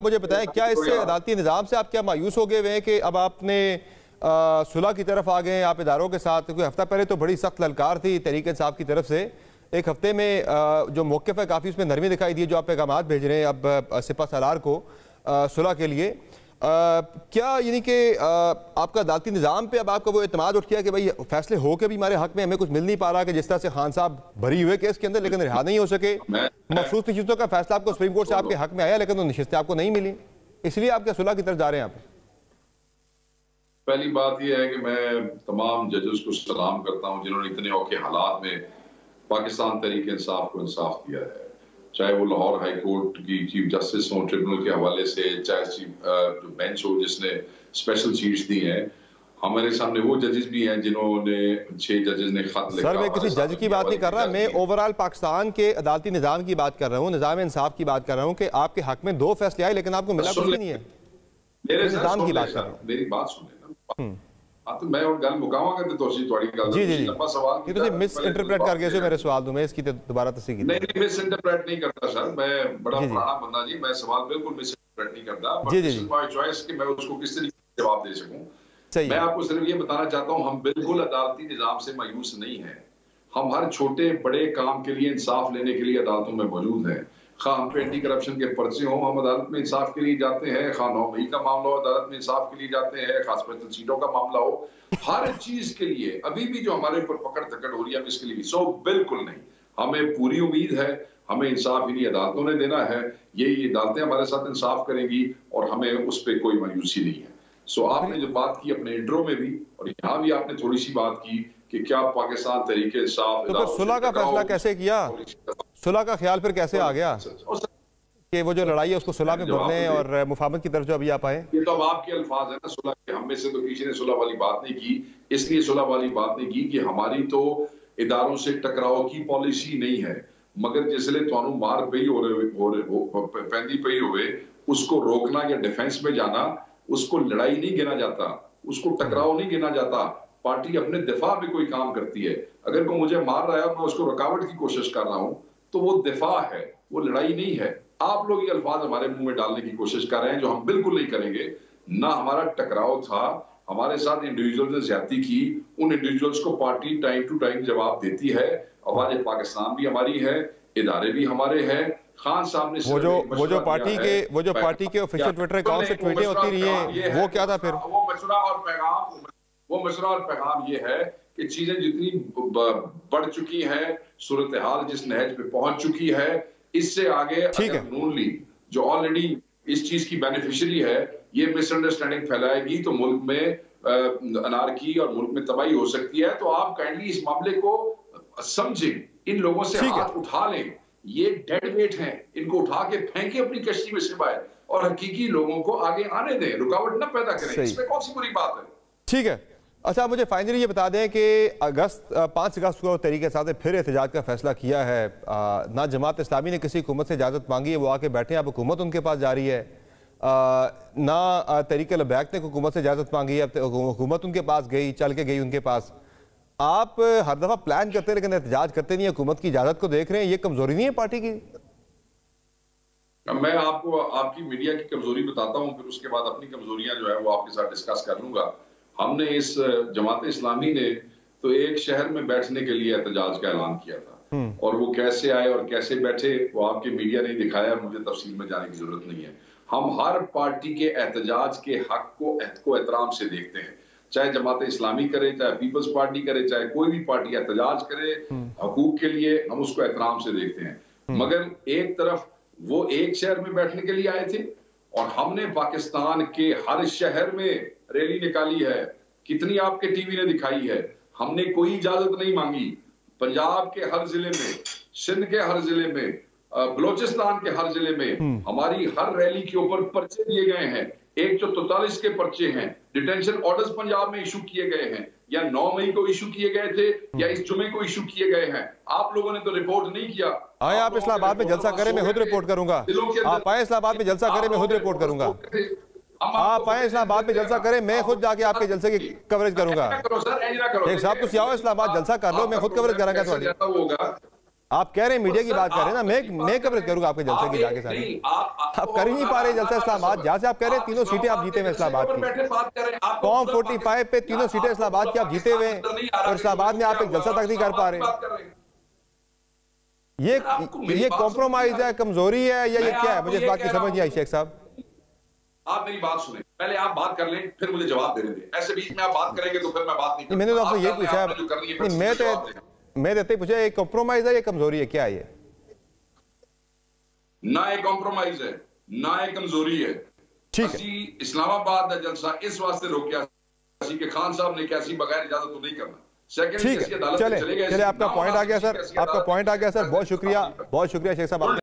मुझे बताएं, क्या इससे अदालती निज़ाम से आप क्या मायूस हो गए हैं कि अब आपने सुलह की तरफ आ गए हैं आप इदारों के साथ? क्योंकि हफ्ता पहले तो बड़ी सख्त ललकार थी तहरीक इंसाफ की तरफ से। एक हफ्ते में जो मौक़िफ़ है काफ़ी उसमें नरमी दिखाई दी, जो आप पैगाम भेज रहे हैं अब सिपा सालार को सुलह के लिए। क्या यानी कि आपका अदालती निज़ाम पे अब आपका वो एतमाद उठ गया कि भाई फैसले हो के भी हमारे हक़ में हमें कुछ मिल नहीं पा रहा, कि जिस तरह से खान साहब भरी हुए केस के अंदर लेकिन रिहा नहीं हो सके, मखसूस नशिस्तों का फैसला आपको सुप्रीम कोर्ट से आपके हक़ में आया लेकिन वो नशिस्तें आपको नहीं मिली, इसलिए आप क्या सुलह की तरफ जा रहे हैं? आप पहली बात यह है कि मैं तमाम जजेस को सलाम करता हूं जिन्होंने इतने औखे हालात में पाकिस्तान तहरीक इंसाफ को इंसाफ दिया है, चाहे वो लाहौर हाई कोर्ट की चीफ जस्टिस हो ट्रिब्यूनल के हवाले से, चाहे जो बेंच हो जिसने स्पेशल सीट्स दी हैं। हमारे सामने वो जजेस भी हैं जिन्होंने 6 जजेस ने खत लिखा। सर मैं किसी जज की बात नहीं कर रहा, मैं ओवरऑल पाकिस्तान के अदालती निज़ाम की बात कर रहा हूँ, निज़ाम इंसाफ की बात कर रहा हूँ कि आपके हक में 2 फैसले आए लेकिन आपको मिला कुछ नहीं है। मेरे निज़ाम की बात कर रहा हूँ, मेरी बात सुने ना। तो मैं और गल मुकावांगा तो तोसी तोड़ी गल जी लंबा सवाल ये तो मिस इंटरप्रेट करके जो मेरे सवाल दूं मैं इसकी दोबारा तस्दीक नहीं मिस इंटरप्रेट नहीं करता सर, मैं बड़ा पुराना बंदा जी, मैं सवाल बिल्कुल मिस इंटरप्रेट नहीं करता, but this is my choice कि मैं उसको किस तरीके से जवाब दे सकूं। मैं आपको सिर्फ ये बताना चाहता हूं, हम बिल्कुल अदालती निजाम से मायूस नहीं हैं। हम हर छोटे बड़े काम के लिए इंसाफ लेने के लिए अदालतों में मौजूद हैं। खा हम पे एंटी करप्शन के पर्चे हों, हम अदालत में इंसाफ के लिए जाते हैं। खा 9 मई का मामला हो, अदालत में इंसाफ के लिए जाते हैं। खास स्पेशल सीटों का मामला हो, हर चीज के लिए अभी भी जो हमारे ऊपर पकड़ धकड़ हो रही है इसके लिए सो बिल्कुल नहीं। हमें पूरी उम्मीद है, हमें इंसाफ इन्हीं अदालतों ने देना है, यही अदालतें हमारे साथ इंसाफ करेंगी और हमें उस पर कोई मायूसी नहीं है। सो आपने जो बात की अपने इंट्रो में भी और यहाँ भी आपने थोड़ी सी बात की कि क्या पाकिस्तान तरीके इंसाफ तो सुलह का फैसला कैसे किया, सुलह का ख्याल फिर कैसे आ गया कि वो जो लड़ाई है उसको सुलह में बदलें और मुफाहमत की तरफ जो अभी आप आए? ये तो अब आपके अल्फाज है ना, सुलह के, हम में से तो किसी ने सुलह वाली बात नहीं की, इसलिए सुलह वाली बात नहीं की कि हमारी तो इदारों से टकराव की पॉलिसी नहीं है। मगर जिसले तुहानू मार पई पैंदी पई हुए उसको रोकना या डिफेंस में जाना, उसको लड़ाई नहीं गिना जाता, उसको टकराव नहीं गिना जाता। पार्टी अपने दिफा में कोई काम करती है। अगर कोई मुझे मार रहा है, मैं उसको रुकावट की कोशिश कर रहा हूं, तो वो दिफा है, वो लड़ाई नहीं है। आप लोग ये अल्फाज हमारे मुंह में डालने की कोशिश कर रहे हैं जो हम बिल्कुल नहीं करेंगे। ना हमारा टकराव था, हमारे साथ इंडिविजुअल ने ज्यादती की, उन इंडिविजुअल्स को पार्टी टाइम टू टाइम जवाब देती है। आवाज पाकिस्तान भी हमारी है, इदारे भी हमारे हैं। खान साहब ने वो जो पार्टी के ऑफिशियल ट्विटर अकाउंट से ट्वीटें होती रही है, वो क्या था फिर? वो मशवरा और पैगाम ये है कि चीजें जितनी बढ़ चुकी हैं, सूरत हाल जिस नहज पे पहुंच चुकी है, इससे आगे नून लीग जो ऑलरेडी इस चीज की बेनिफिशियरी है, ये मिसअंडरस्टैंडिंग फैलाएगी तो मुल्क में अनारकी और मुल्क में तबाही हो सकती है। तो आप काइंडली इस मामले को समझें, इन लोगों से हाथ उठा लें। ये डेड वेट हैं, इनको उठा के फेंके अपनी कश्ती में से बाहर और हकीकी लोगों को आगे आने दें, रुकावट न पैदा करें। इसमें कौन सी बुरी बात है? ठीक है। अच्छा, मुझे फाइनली ये बता दें कि 5 अगस्त को तरीके साथ फिर एहतजाज का फैसला किया है। ना जमात इस्लामी ने किसी हुकूमत से इजाज़त मांगी है, वो आके बैठे हैं, अब हुकूमत उनके पास जा रही है। ना तहरीक लबैक ने हुकूमत से इजाज़त मांगी है, अब हुकूमत उनके पास गई, चल के गई उनके पास। आप हर दफ़ा प्लान करते लेकिन एहतजाज करते नहीं, हुकूमत की इजाज़त को देख रहे हैं, ये कमज़ोरी नहीं है पार्टी की? मैं आपको आपकी मीडिया की कमजोरी बताता हूँ, फिर उसके बाद अपनी कमजोरियां जो है वो आपके साथ डिस्कस कर लूंगा। हमने इस जमात इस्लामी ने तो एक शहर में बैठने के लिए एहतजाज का ऐलान किया था और वो कैसे आए और कैसे बैठे वो आपके मीडिया ने दिखाया, मुझे तफसील में जाने की जरूरत नहीं है। हम हर पार्टी के एहतजाज के हक को एहतराम से देखते हैं, चाहे जमात इस्लामी करे, चाहे पीपल्स पार्टी करे, चाहे कोई भी पार्टी एहतजाज करे हकूक के लिए, हम उसको एहतराम से देखते हैं। मगर एक तरफ वो एक शहर में बैठने के लिए आए थे और हमने पाकिस्तान के हर शहर में रैली निकाली है, कितनी आपके टीवी ने दिखाई है। हमने कोई इजाजत नहीं मांगी। पंजाब के हर जिले में, सिंध के हर जिले में, बलोचिस्तान के हर जिले में हमारी हर रैली के ऊपर पर्चे दिए गए हैं। 144 के पर्चे हैं। डिटेंशन ऑर्डर्स पंजाब में इशू किए गए हैं, या 9 मई को इशू किए गए थे या इस जुमे को इशू किए गए हैं। आप लोगों ने तो रिपोर्ट नहीं किया। आए आप इस्लामाबाद में जलसा करें, मैं खुद रिपोर्ट करूंगा। आप आए इस्लामाबाद में जलसा करें, मैं खुद रिपोर्ट करूंगा। आप आए इस्लामाबाद में जलसा करें, मैं खुद जाके आपके जलसे की कवरेज करूंगा। एक साहब तुम आओ इस्लामाबाद जलसा कर लो, मैं खुद कवरेज करांगा। आप कह रहे हैं मीडिया की बात कर रहे हैं ना, मैं कवरेज करूंगा आपके जलसे की जाके सारी। आप कर ही नहीं पा रहे जलसा इस्लामाबाद, जहां से आप कह रहे हैं तीनों सीटें आप जीते हुए इस्लामाबाद की, फॉर्म 45 पे तीनों सीटें इस्लामाबाद की आप जीते हुए, और इस्लामाबाद में आप एक जलसा तक नहीं कर पा रहे। ये कॉम्प्रोमाइज है, कमजोरी है, या ये क्या है? मुझे इस बात की समझ नहीं आई शेख साहब। आप मेरी बात सुने, पहले आप बात कर लें, फिर मुझे जवाब देने दें। ऐसे बीच में आप बात करेंगे तो फिर मैं बात नहीं। मैंने तो आपसे ये पूछा, मैं देते पूछा ये कॉम्प्रोमाइज है, ये कमजोरी है, क्या है ये? ना एक कॉम्प्रोमाइज है, ना एक कमजोरी है। ठीक है, इस्लामाबाद का जलसा इस वास्ते रोकिया कि खान साहब ने कैसी बगैर इजाजत तो नहीं करना। ठीक है, चले आपका पॉइंट आ गया सर, आपका पॉइंट आ गया सर। बहुत शुक्रिया शेख साहब।